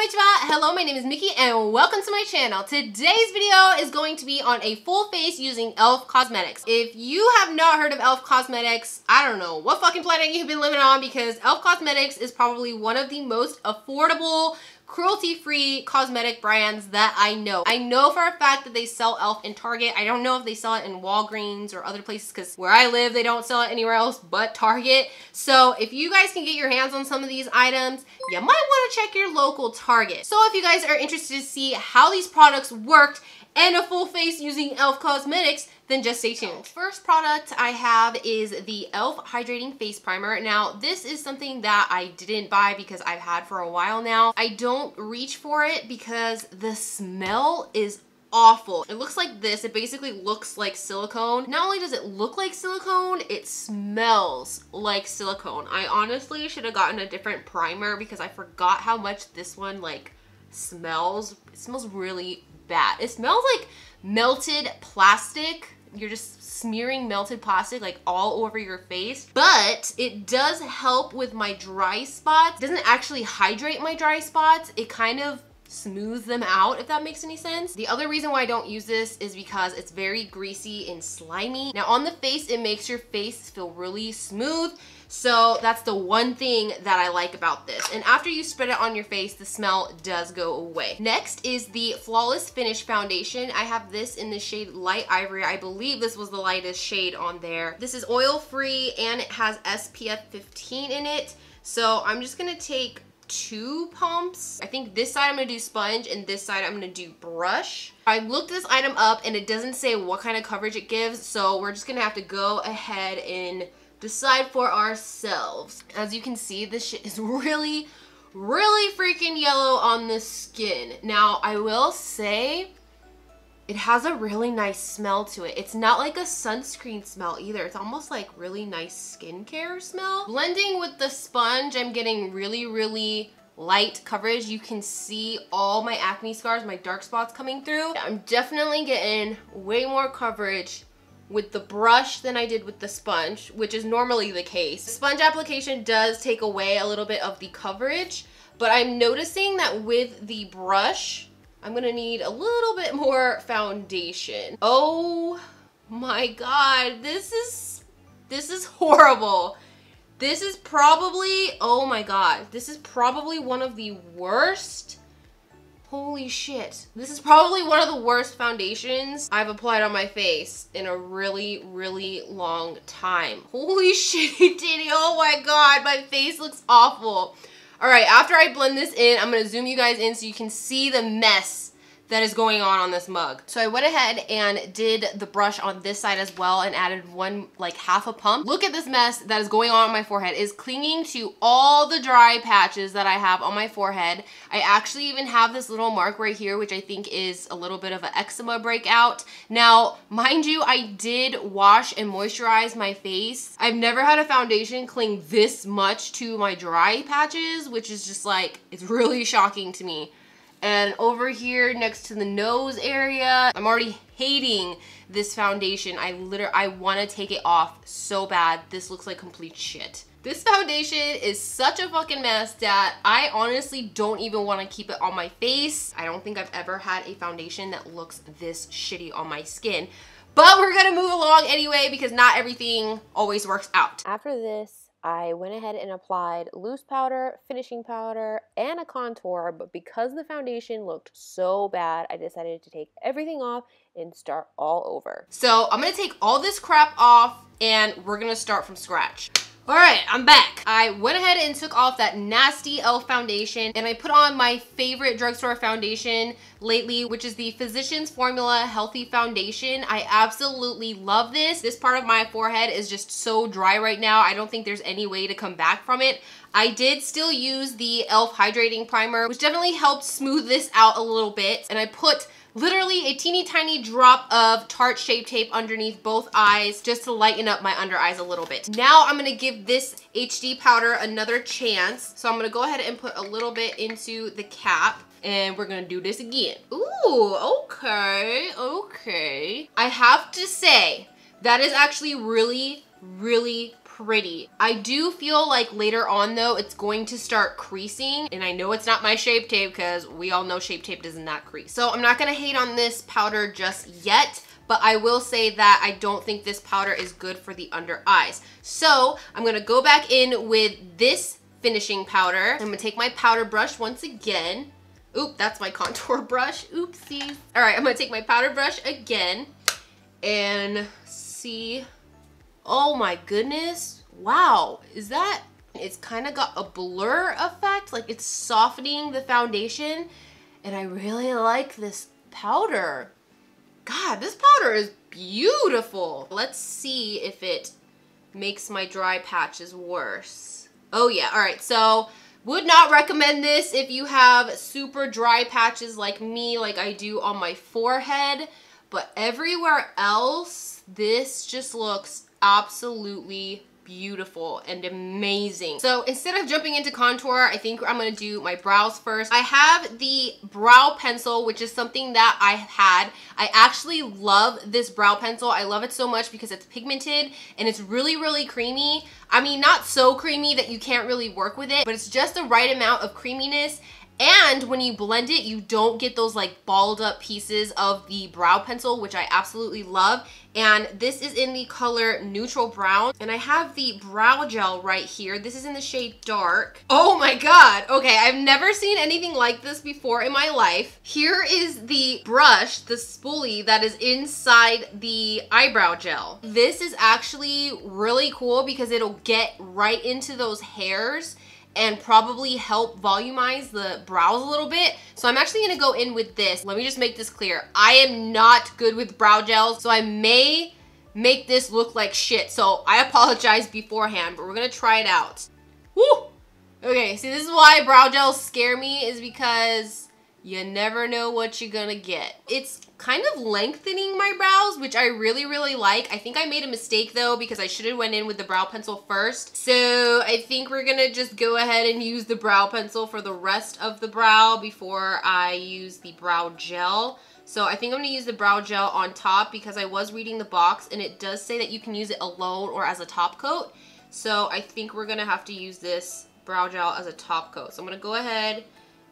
Konnichiwa! Hello, my name is Miki and welcome to my channel. Today's video is going to be on a full face using e.l.f. cosmetics. If you have not heard of e.l.f. cosmetics, I don't know what fucking planet you've been living on, because e.l.f. cosmetics is probably one of the most affordable, cruelty-free cosmetic brands that I know. I know for a fact that they sell e.l.f. in Target. I don't know if they sell it in Walgreens or other places, because where I live, they don't sell it anywhere else but Target. So if you guys can get your hands on some of these items, you might want to check your local Target. So if you guys are interested to see how these products worked and a full face using e.l.f. cosmetics, then just stay tuned. First product I have is the e.l.f. Hydrating Face Primer. Now, this is something that I didn't buy because I've had for a while now. I don't reach for it because the smell is awful. It looks like this. It basically looks like silicone. Not only does it look like silicone, it smells like silicone. I honestly should have gotten a different primer because I forgot how much this one like smells. It smells really bad. It smells like melted plastic. You're just smearing melted plastic like all over your face, but it does help with my dry spots. It doesn't actually hydrate my dry spots. It kind of smooths them out, if that makes any sense. The other reason why I don't use this is because it's very greasy and slimy. Now on the face, it makes your face feel really smooth. So that's the one thing that I like about this. And after you spread it on your face, the smell does go away. Next is the Flawless Finish Foundation. I have this in the shade Light Ivory. I believe this was the lightest shade on there. This is oil-free and it has SPF 15 in it. So I'm just gonna take 2 pumps. I think this side I'm gonna do sponge and this side I'm gonna do brush. I looked this item up and it doesn't say what kind of coverage it gives, so we're just gonna have to go ahead and decide for ourselves. As you can see, this shit is really freaking yellow on the skin. Now, I will say it has a really nice smell to it. It's not like a sunscreen smell either. It's almost like really nice skincare smell. Blending with the sponge, I'm getting really light coverage. You can see all my acne scars, my dark spots coming through. I'm definitely getting way more coverage with the brush than I did with the sponge, which is normally the case. The sponge application does take away a little bit of the coverage, but I'm noticing that with the brush, I'm gonna need a little bit more foundation. Oh my God, this is horrible. This is probably, oh my God, this is probably one of the worst. Holy shit. This is probably one of the worst foundations I've applied on my face in a really long time. Holy shit, Diddy. Oh my God, my face looks awful. All right, after I blend this in, I'm gonna zoom you guys in so you can see the mess that is going on this mug. So I went ahead and did the brush on this side as well and added one, like half a pump. Look at this mess that is going on my forehead. It's clinging to all the dry patches that I have on my forehead. I actually even have this little mark right here, which I think is a little bit of an eczema breakout. Now, mind you, I did wash and moisturize my face. I've never had a foundation cling this much to my dry patches, which is just like, it's really shocking to me. And over here next to the nose area, I'm already hating this foundation. I want to take it off so bad. This looks like complete shit. This foundation is such a fucking mess that I honestly don't even want to keep it on my face. I don't think I've ever had a foundation that looks this shitty on my skin. But we're gonna move along anyway because not everything always works out. After this, I went ahead and applied loose powder, finishing powder, and a contour, but because the foundation looked so bad, I decided to take everything off and start all over. So I'm gonna take all this crap off and we're gonna start from scratch. All right, I'm back. I went ahead and took off that nasty e.l.f. foundation and I put on my favorite drugstore foundation lately, which is the Physicians Formula Healthy Foundation. I absolutely love this. This part of my forehead is just so dry right now. I don't think there's any way to come back from it. I did still use the e.l.f. Hydrating Primer, which definitely helped smooth this out a little bit. And I put literally a teeny tiny drop of Tarte Shape Tape underneath both eyes just to lighten up my under eyes a little bit. Now I'm gonna give this HD powder another chance. So I'm gonna go ahead and put a little bit into the cap and we're gonna do this again. Ooh, okay. I have to say, that is actually really pretty. I do feel like later on though, it's going to start creasing, and I know it's not my Shape Tape because we all know Shape Tape does not crease. So I'm not gonna hate on this powder just yet, but I will say that I don't think this powder is good for the under eyes. So I'm gonna go back in with this finishing powder. I'm gonna take my powder brush once again. Oop, that's my contour brush, oopsies. All right, I'm gonna take my powder brush again and see. Oh my goodness, wow, is that, it's kind of got a blur effect, like it's softening the foundation, and I really like this powder. God, this powder is beautiful. Let's see if it makes my dry patches worse. Oh yeah, all right, so would not recommend this if you have super dry patches like me, like I do on my forehead, but everywhere else, this just looks absolutely beautiful and amazing. So instead of jumping into contour, I think I'm gonna do my brows first. I have the brow pencil, which is something that I had. I actually love this brow pencil. I love it so much because it's pigmented and it's really, really creamy. I mean, not so creamy that you can't really work with it, but it's just the right amount of creaminess. And when you blend it, you don't get those like balled up pieces of the brow pencil, which I absolutely love. And this is in the color Neutral Brown. And I have the brow gel right here. This is in the shade Dark. Oh my God. Okay, I've never seen anything like this before in my life. Here is the brush, the spoolie that is inside the eyebrow gel. This is actually really cool because it'll get right into those hairs and probably help volumize the brows a little bit. So I'm actually gonna go in with this. Let me just make this clear. I am not good with brow gels, so I may make this look like shit. So I apologize beforehand, but we're gonna try it out. Woo! Okay, see, this is why brow gels scare me, is because you never know what you're gonna get. It's kind of lengthening my brows, which I really, really like. I think I made a mistake though, because I should have went in with the brow pencil first. So I think we're gonna just go ahead and use the brow pencil for the rest of the brow before I use the brow gel. So I think I'm gonna use the brow gel on top because I was reading the box and it does say that you can use it alone or as a top coat. So I think we're gonna have to use this brow gel as a top coat. So I'm gonna go ahead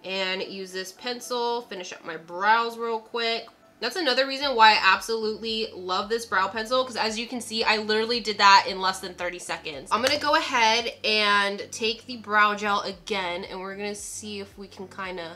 and use this pencil, finish up my brows real quick. That's another reason why I absolutely love this brow pencil, because as you can see, I literally did that in less than 30 seconds. I'm gonna go ahead and take the brow gel again, and we're gonna see if we can kind of,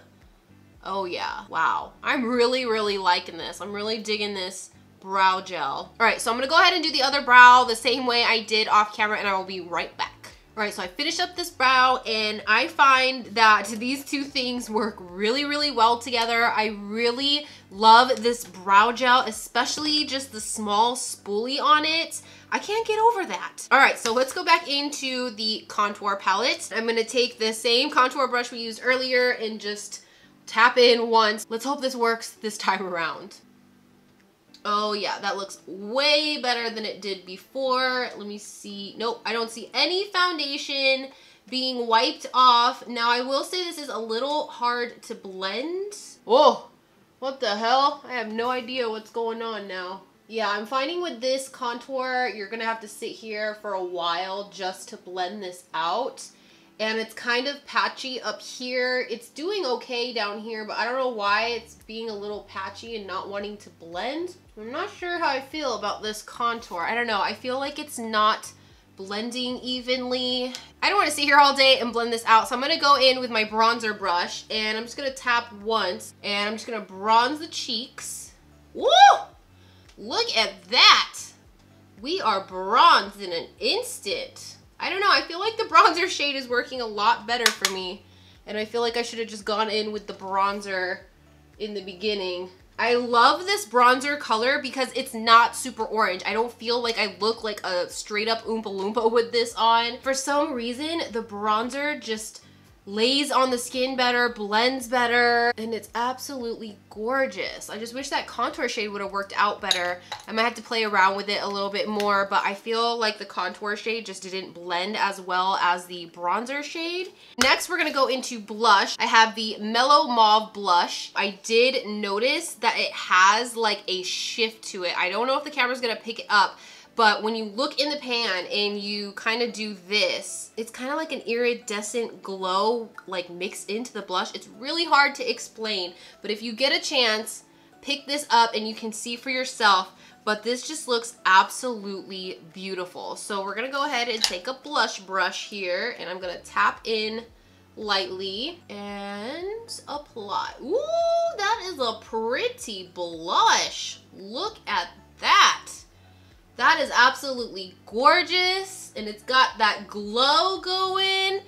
oh yeah, wow. I'm really, really liking this. I'm really digging this brow gel. All right, so I'm gonna go ahead and do the other brow the same way I did off camera, and I will be right back. All right, so I finished up this brow and I find that these two things work really, really well together. I really love this brow gel, especially just the small spoolie on it. I can't get over that. All right, so let's go back into the contour palette. I'm gonna take the same contour brush we used earlier and just tap in once. Let's hope this works this time around. Oh yeah, that looks way better than it did before. Let me see. Nope, I don't see any foundation being wiped off. Now I will say this is a little hard to blend. Whoa, what the hell? I have no idea what's going on now. Yeah, I'm finding with this contour, you're gonna have to sit here for a while just to blend this out. And it's kind of patchy up here. It's doing okay down here, but I don't know why it's being a little patchy and not wanting to blend. I'm not sure how I feel about this contour. I don't know. I feel like it's not blending evenly. I don't want to sit here all day and blend this out, so I'm going to go in with my bronzer brush, and I'm just going to tap once, and I'm just going to bronze the cheeks. Woo! Look at that! We are bronzed in an instant. I don't know, I feel like the bronzer shade is working a lot better for me. And I feel like I should have just gone in with the bronzer in the beginning. I love this bronzer color because it's not super orange. I don't feel like I look like a straight up Oompa Loompa with this on. For some reason, the bronzer just lays on the skin better, blends better, and it's absolutely gorgeous. I just wish that contour shade would have worked out better. I might have to play around with it a little bit more, but I feel like the contour shade just didn't blend as well as the bronzer shade. Next, we're gonna go into blush. I have the Mellow Mauve blush. I did notice that it has like a shift to it. I don't know if the camera's gonna pick it up, but when you look in the pan and you kind of do this, it's kind of like an iridescent glow like mixed into the blush. It's really hard to explain, but if you get a chance, pick this up and you can see for yourself. But this just looks absolutely beautiful. So we're gonna go ahead and take a blush brush here, and I'm gonna tap in lightly and apply. Ooh, that is a pretty blush. Look at that. That is absolutely gorgeous, and it's got that glow going.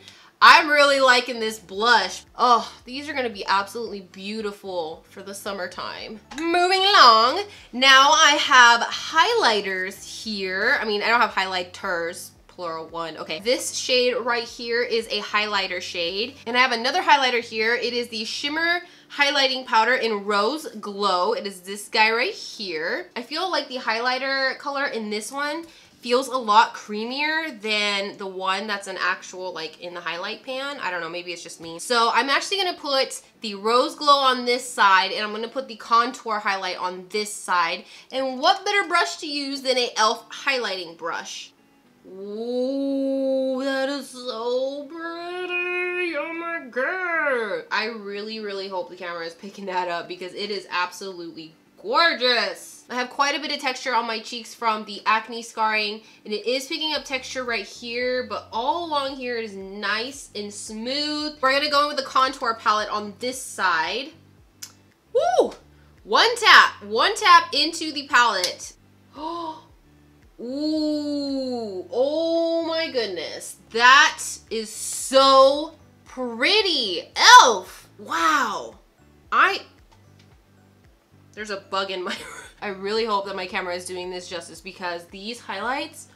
I'm really liking this blush. Oh, these are gonna be absolutely beautiful for the summertime. Moving along, now I have highlighters here. I mean, I don't have highlighters, plural one. Okay, this shade right here is a highlighter shade, and I have another highlighter here. It is the Shimmer Highlighting Powder in Rose Glow. It is this guy right here. I feel like the highlighter color in this one feels a lot creamier than the one that's an actual like in the highlight pan. I don't know, maybe it's just me. So I'm actually gonna put the Rose Glow on this side, and I'm gonna put the contour highlight on this side. And what better brush to use than a e.l.f. highlighting brush? Ooh, that is so pretty. Oh my god. I really, really hope the camera is picking that up because it is absolutely gorgeous. I have quite a bit of texture on my cheeks from the acne scarring, and it is picking up texture right here, but all along here it is nice and smooth. We're gonna go in with the contour palette on this side. Woo! One tap into the palette. Ooh, oh my goodness. That is so pretty. e.l.f. Wow. There's a bug in my I really hope that my camera is doing this justice because these highlights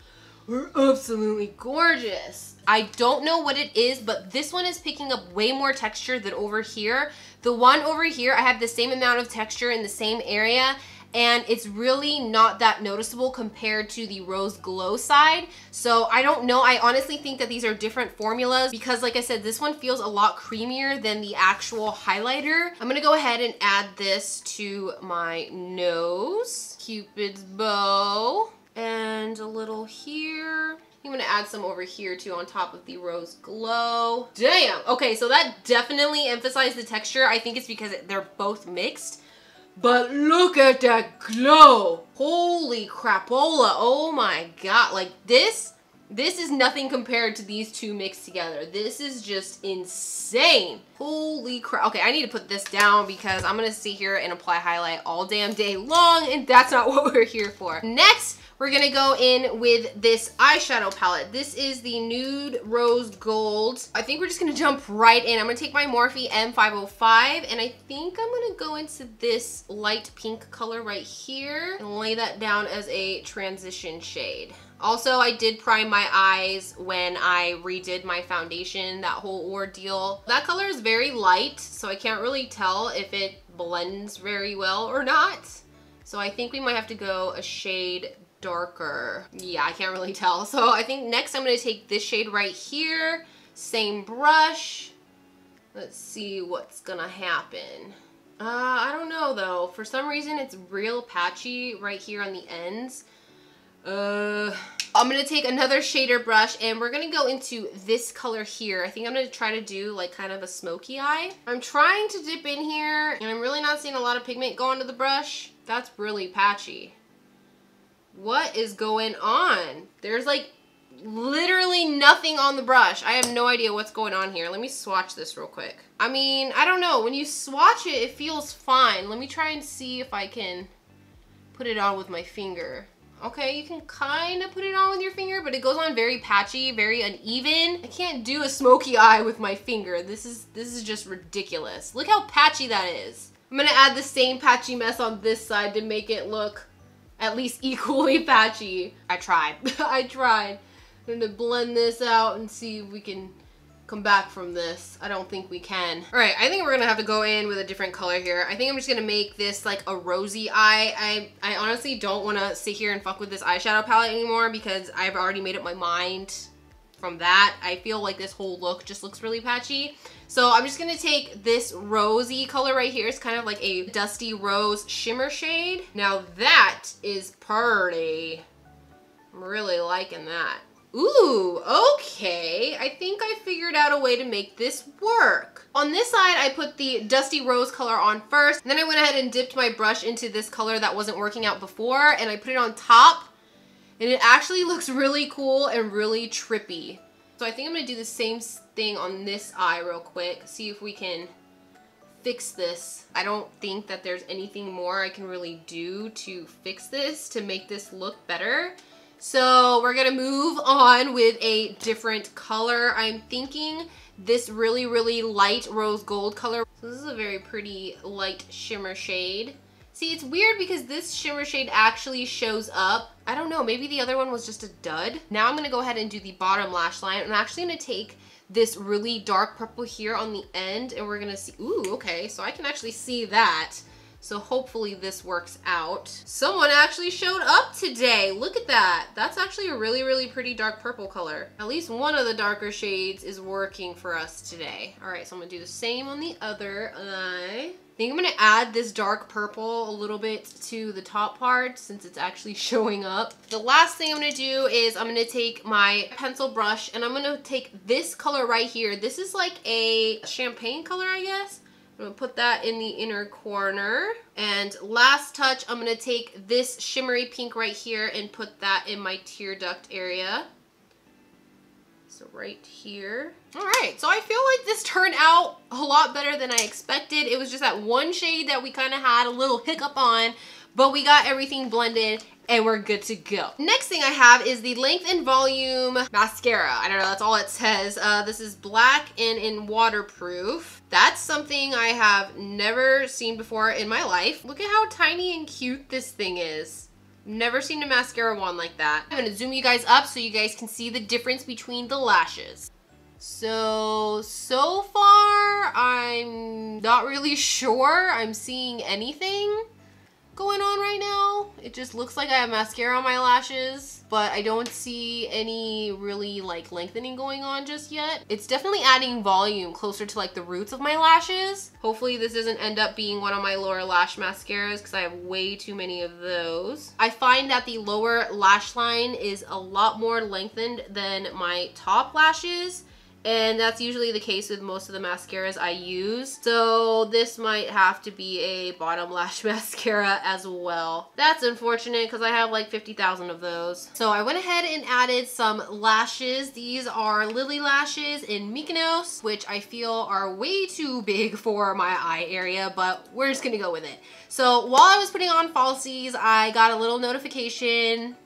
are absolutely gorgeous. I don't know what it is, but this one is picking up way more texture than over here. The one over here, I have the same amount of texture in the same area, and it's really not that noticeable compared to the Rose Glow side. So I don't know, I honestly think that these are different formulas because like I said, this one feels a lot creamier than the actual highlighter. I'm gonna go ahead and add this to my nose. Cupid's bow, and a little here. I'm gonna add some over here too on top of the Rose Glow. Damn, okay, so that definitely emphasized the texture. I think it's because they're both mixed. But look at that glow. Holy crapola. Oh my god. Like this is nothing compared to these two mixed together. This is just insane. Holy crap. Okay, I need to put this down because I'm gonna sit here and apply highlight all damn day long, and that's not what we're here for. Next, we're gonna go in with this eyeshadow palette. This is the Nude Rose Gold. I think we're just gonna jump right in. I'm gonna take my Morphe M505, and I think I'm gonna go into this light pink color right here and lay that down as a transition shade. Also, I did prime my eyes when I redid my foundation, that whole ordeal. That color is very light, so I can't really tell if it blends very well or not. So I think we might have to go a shade darker. Yeah, I can't really tell. So I think next I'm gonna take this shade right here, same brush. Let's see what's gonna happen. I don't know though. For some reason it's real patchy right here on the ends. I'm gonna take another shader brush and we're gonna go into this color here. I think I'm gonna try to do like kind of a smoky eye. I'm trying to dip in here and I'm really not seeing a lot of pigment go onto the brush. That's really patchy. What is going on? There's like literally nothing on the brush. I have no idea what's going on here. Let me swatch this real quick. I mean, I don't know. When you swatch it, it feels fine. Let me try and see if I can put it on with my finger. Okay, you can kind of put it on with your finger, but it goes on very patchy, very uneven. I can't do a smoky eye with my finger. This is just ridiculous. Look how patchy that is. I'm gonna add the same patchy mess on this side to make it look at least equally patchy. I tried. I tried. I'm gonna blend this out and see if we can come back from this. I don't think we can. All right, I think we're gonna have to go in with a different color here. I think I'm just gonna make this like a rosy eye. I honestly don't wanna sit here and fuck with this eyeshadow palette anymore because I've already made up my mind from that. I feel like this whole look just looks really patchy. So I'm just gonna take this rosy color right here. It's kind of like a dusty rose shimmer shade. Now that is pretty. I'm really liking that. Ooh, okay. I think I figured out a way to make this work. On this side, I put the Dusty Rose color on first. And then I went ahead and dipped my brush into this color that wasn't working out before, and I put it on top. And it actually looks really cool and really trippy. So I think I'm gonna do the same thing on this eye real quick. See if we can fix this. I don't think that there's anything more I can really do to fix this to make this look better. So we're gonna move on with a different color. I'm thinking this really, really light rose gold color. So this is a very pretty light shimmer shade. See, it's weird because this shimmer shade actually shows up. I don't know, maybe the other one was just a dud. Now I'm gonna go ahead and do the bottom lash line. I'm actually gonna take this really dark purple here on the end and we're gonna see, ooh, okay, so I can actually see that. So hopefully this works out. Someone actually showed up today. Look at that. That's actually a really, really pretty dark purple color. At least one of the darker shades is working for us today. All right, so I'm gonna do the same on the other eye. I think I'm gonna add this dark purple a little bit to the top part since it's actually showing up. The last thing I'm gonna do is I'm gonna take my pencil brush and I'm gonna take this color right here. This is like a champagne color, I guess. I'm gonna put that in the inner corner. And last touch, I'm gonna take this shimmery pink right here and put that in my tear duct area. So right here. All right, so I feel like this turned out a lot better than I expected. It was just that one shade that we kind of had a little hiccup on, but we got everything blended and we're good to go. Next thing I have is the Length and Volume Mascara. I don't know, that's all it says. This is black and in waterproof. That's something I have never seen before in my life. Look at how tiny and cute this thing is. Never seen a mascara wand like that. I'm gonna zoom you guys up so you guys can see the difference between the lashes. So far, I'm not really sure I'm seeing anything going on right now. It just looks like I have mascara on my lashes, but I don't see any really like lengthening going on just yet. It's definitely adding volume closer to like the roots of my lashes. Hopefully this doesn't end up being one of my lower lash mascaras because I have way too many of those. I find that the lower lash line is a lot more lengthened than my top lashes. And that's usually the case with most of the mascaras I use. So this might have to be a bottom lash mascara as well. That's unfortunate because I have like 50,000 of those. So I went ahead and added some lashes. These are Lily lashes in Mykonos, which I feel are way too big for my eye area, but we're just gonna go with it. So while I was putting on falsies, I got a little notification.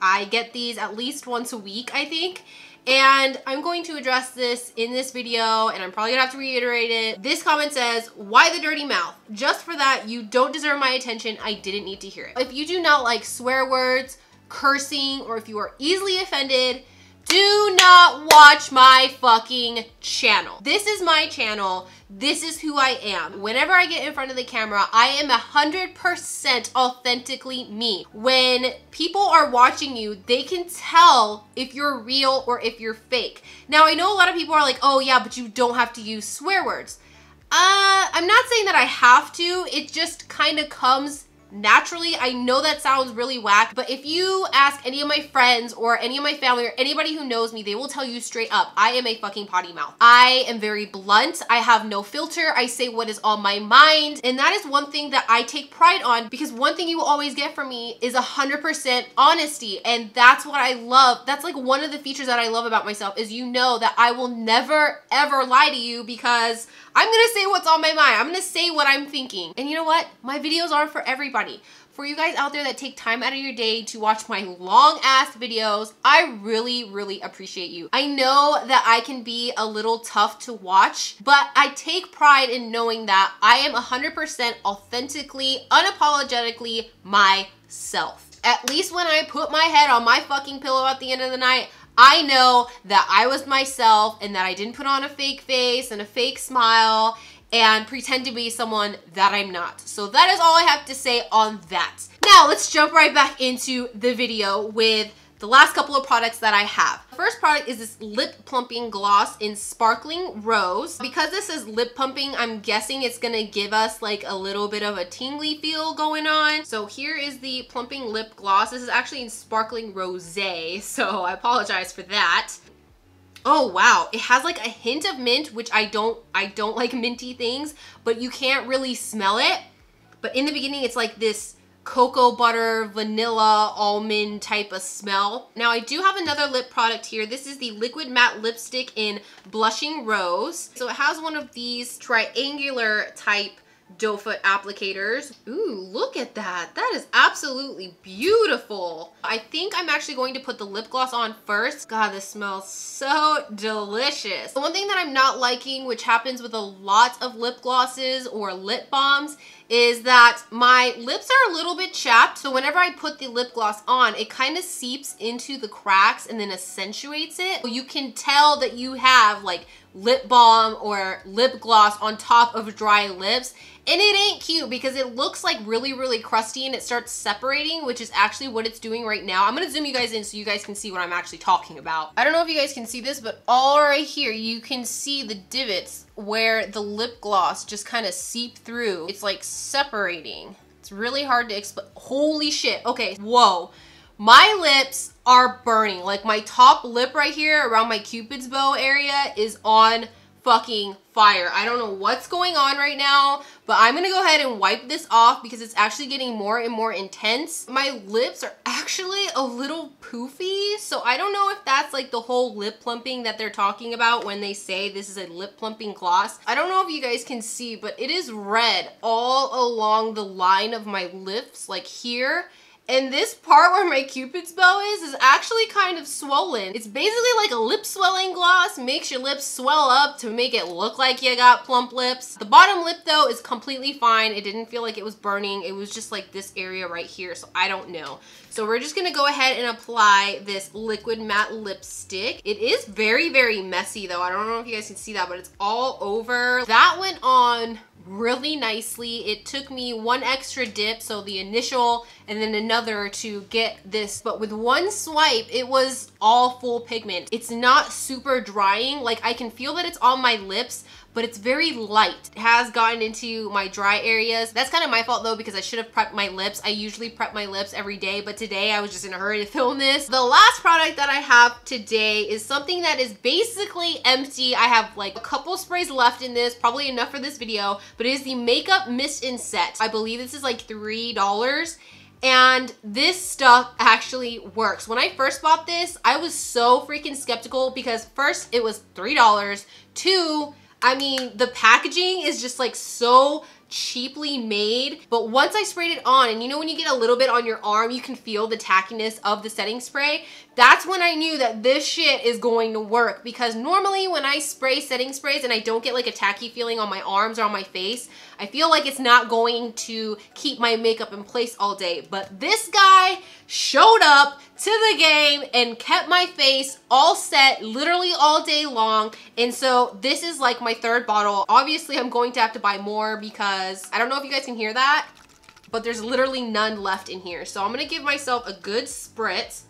I get these at least once a week, I think. And I'm going to address this in this video, and I'm probably gonna have to reiterate it. This comment says, why the dirty mouth? Just for that, you don't deserve my attention. I didn't need to hear it. If you do not like swear words, cursing, or if you are easily offended, do not watch my fucking channel. This is my channel. This is who I am. Whenever I get in front of the camera, I am 100% authentically me. When people are watching you, they can tell if you're real or if you're fake. Now, I know a lot of people are like, oh yeah, but you don't have to use swear words. I'm not saying that I have to. It just kind of comes naturally. I know that sounds really whack, but if you ask any of my friends or any of my family or anybody who knows me, they will tell you straight up, I am a fucking potty mouth. I am very blunt. I have no filter. I say what is on my mind. And that is one thing that I take pride on, because one thing you will always get from me is 100% honesty. And that's what I love. That's like one of the features that I love about myself, is you know that I will never ever lie to you, because I'm gonna say what's on my mind. I'm gonna say what I'm thinking. And you know what? My videos aren't for everybody. For you guys out there that take time out of your day to watch my long ass videos, I really, really appreciate you. I know that I can be a little tough to watch, but I take pride in knowing that I am 100% authentically, unapologetically myself. At least when I put my head on my fucking pillow at the end of the night, I know that I was myself and that I didn't put on a fake face and a fake smile and pretend to be someone that I'm not. So that is all I have to say on that. Now let's jump right back into the video with the the last couple of products that I have. The first product is this lip plumping gloss in Sparkling Rose. Because this is lip pumping, I'm guessing it's gonna give us like a little bit of a tingly feel going on. So here is the plumping lip gloss. This is actually in Sparkling Rosé, so I apologize for that. Oh wow, it has like a hint of mint, which I don't like minty things, but you can't really smell it. But in the beginning, it's like this cocoa butter, vanilla, almond type of smell. Now I do have another lip product here. This is the Liquid Matte Lipstick in Blushing Rose. So it has one of these triangular type doe foot applicators. Ooh, look at that. That is absolutely beautiful. I think I'm actually going to put the lip gloss on first. God, this smells so delicious. The one thing that I'm not liking, which happens with a lot of lip glosses or lip balms, is that my lips are a little bit chapped. So whenever I put the lip gloss on, it kind of seeps into the cracks and then accentuates it. You can tell that you have like lip balm or lip gloss on top of dry lips. And it ain't cute because it looks like really, really crusty and it starts separating, which is actually what it's doing right now. I'm gonna zoom you guys in so you guys can see what I'm actually talking about. I don't know if you guys can see this, but all right here, you can see the divots where the lip gloss just kind of seep through. It's like separating. It's really hard to explain. Holy shit. Okay, whoa. My lips are burning. Like my top lip right here around my Cupid's bow area is on fucking fire. I don't know what's going on right now, but I'm gonna go ahead and wipe this off because it's actually getting more and more intense. My lips are actually a little poofy, so I don't know if that's like the whole lip plumping that they're talking about when they say this is a lip plumping gloss. I don't know if you guys can see, but it is red all along the line of my lips, like here. And this part where my Cupid's bow is actually kind of swollen. It's basically like a lip swelling gloss, makes your lips swell up to make it look like you got plump lips. The bottom lip though is completely fine. It didn't feel like it was burning. It was just like this area right here, so I don't know. So we're just gonna go ahead and apply this liquid matte lipstick. It is very, very messy though. I don't know if you guys can see that, but it's all over. That went on really nicely. It took me one extra dip, so the initial and then another to get this, but with one swipe it was all full pigment. It's not super drying. Like I can feel that it's on my lips, but it's very light. It has gotten into my dry areas. That's kind of my fault though, because I should have prepped my lips. I usually prep my lips every day, but today I was just in a hurry to film this. The last product that I have today is something that is basically empty. I have like a couple sprays left in this, probably enough for this video, but it is the Makeup Mist and Set. I believe this is like $3. And this stuff actually works. When I first bought this, I was so freaking skeptical because first, it was $3. Two, I mean, the packaging is just like so cheaply made, but once I sprayed it on, and you know when you get a little bit on your arm, you can feel the tackiness of the setting spray. That's when I knew that this shit is going to work, because normally when I spray setting sprays and I don't get like a tacky feeling on my arms or on my face, I feel like it's not going to keep my makeup in place all day. But this guy showed up to the game and kept my face all set literally all day long. And so this is like my third bottle. Obviously I'm going to have to buy more because I don't know if you guys can hear that, but there's literally none left in here. So I'm gonna give myself a good spritz.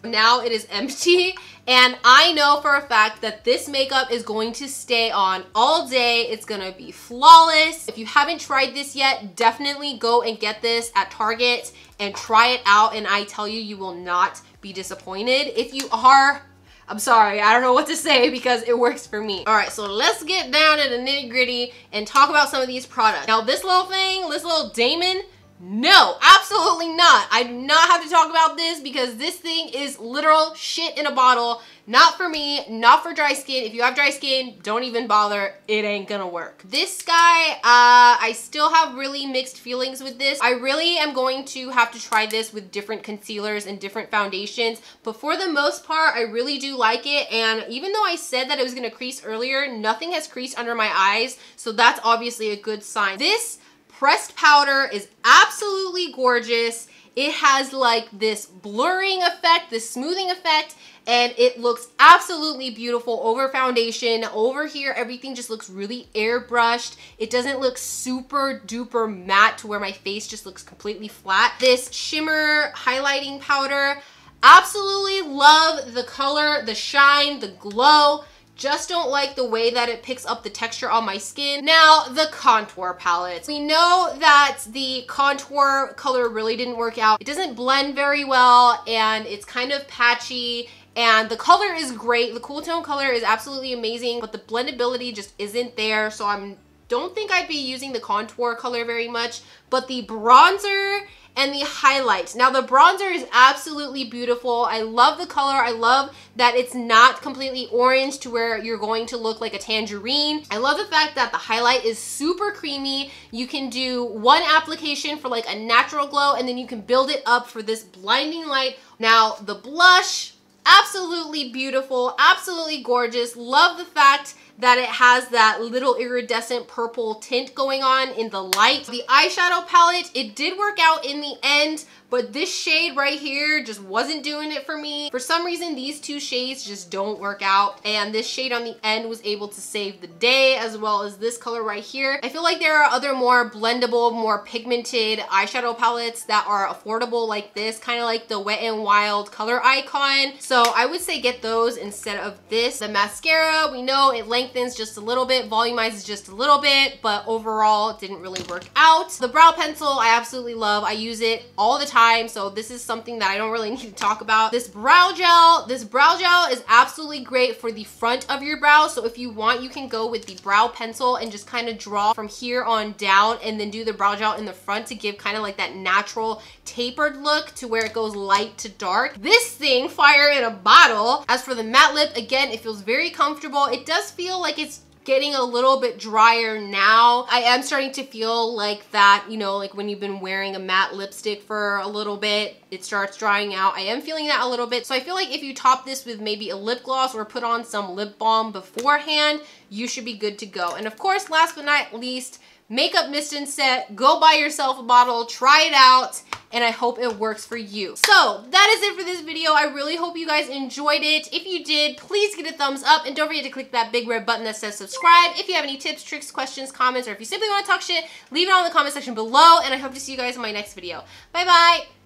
Now it is empty, and I know for a fact that this makeup is going to stay on all day. It's gonna be flawless. If you haven't tried this yet, definitely go and get this at Target and try it out, and I tell you, you will not be disappointed. If you are, I'm sorry, I don't know what to say because it works for me. All right, so let's get down to the nitty gritty and talk about some of these products. Now this little thing, this little Damon, no, absolutely not. I do not have to talk about this because this thing is literal shit in a bottle. Not for me, not for dry skin. If you have dry skin, don't even bother. It ain't gonna work. This guy, I still have really mixed feelings with this. I really am going to have to try this with different concealers and different foundations. But for the most part, I really do like it. And even though I said that it was gonna crease earlier, nothing has creased under my eyes. So that's obviously a good sign. This pressed powder is absolutely gorgeous. It has like this blurring effect, this smoothing effect, and it looks absolutely beautiful over foundation. Over here, everything just looks really airbrushed. It doesn't look super duper matte to where my face just looks completely flat. This shimmer highlighting powder, absolutely love the color, the shine, the glow. Just don't like the way that it picks up the texture on my skin. Now, the contour palette. We know that the contour color really didn't work out. It doesn't blend very well, and it's kind of patchy, and the color is great. The cool tone color is absolutely amazing, but the blendability just isn't there, so don't think I'd be using the contour color very much. But the bronzer and the highlight. Now the bronzer is absolutely beautiful. I love the color. I love that it's not completely orange to where you're going to look like a tangerine. I love the fact that the highlight is super creamy. You can do one application for like a natural glow, and then you can build it up for this blinding light. Now the blush, absolutely beautiful, absolutely gorgeous. Love the fact that it has that little iridescent purple tint going on in the light. The eyeshadow palette, it did work out in the end, but this shade right here just wasn't doing it for me. For some reason, these two shades just don't work out, and this shade on the end was able to save the day, as well as this color right here. I feel like there are other more blendable, more pigmented eyeshadow palettes that are affordable like this, kind of like the Wet n Wild color icon. So I would say get those instead of this. The mascara, we know it lengthens just a little bit, volumizes just a little bit, but overall it didn't really work out. The brow pencil, I absolutely love. I use it all the time, so this is something that I don't really need to talk about. This brow gel is absolutely great for the front of your brow. So if you want, you can go with the brow pencil and just kind of draw from here on down, and then do the brow gel in the front to give kind of like that natural tapered look to where it goes light to dark. This thing, fire in a bottle. As for the matte lip, again, it feels very comfortable. It does feel like it's getting a little bit drier now. I am starting to feel like that, you know, like when you've been wearing a matte lipstick for a little bit, it starts drying out. I am feeling that a little bit. So I feel like if you top this with maybe a lip gloss or put on some lip balm beforehand, you should be good to go. And of course, last but not least, makeup mist and set. Go buy yourself a bottle, try it out, and I hope it works for you. So that is it for this video. I really hope you guys enjoyed it. If you did, please give it a thumbs up, and don't forget to click that big red button that says subscribe. If you have any tips, tricks, questions, comments, or if you simply want to talk shit, leave it all in the comment section below, and I hope to see you guys in my next video. Bye bye.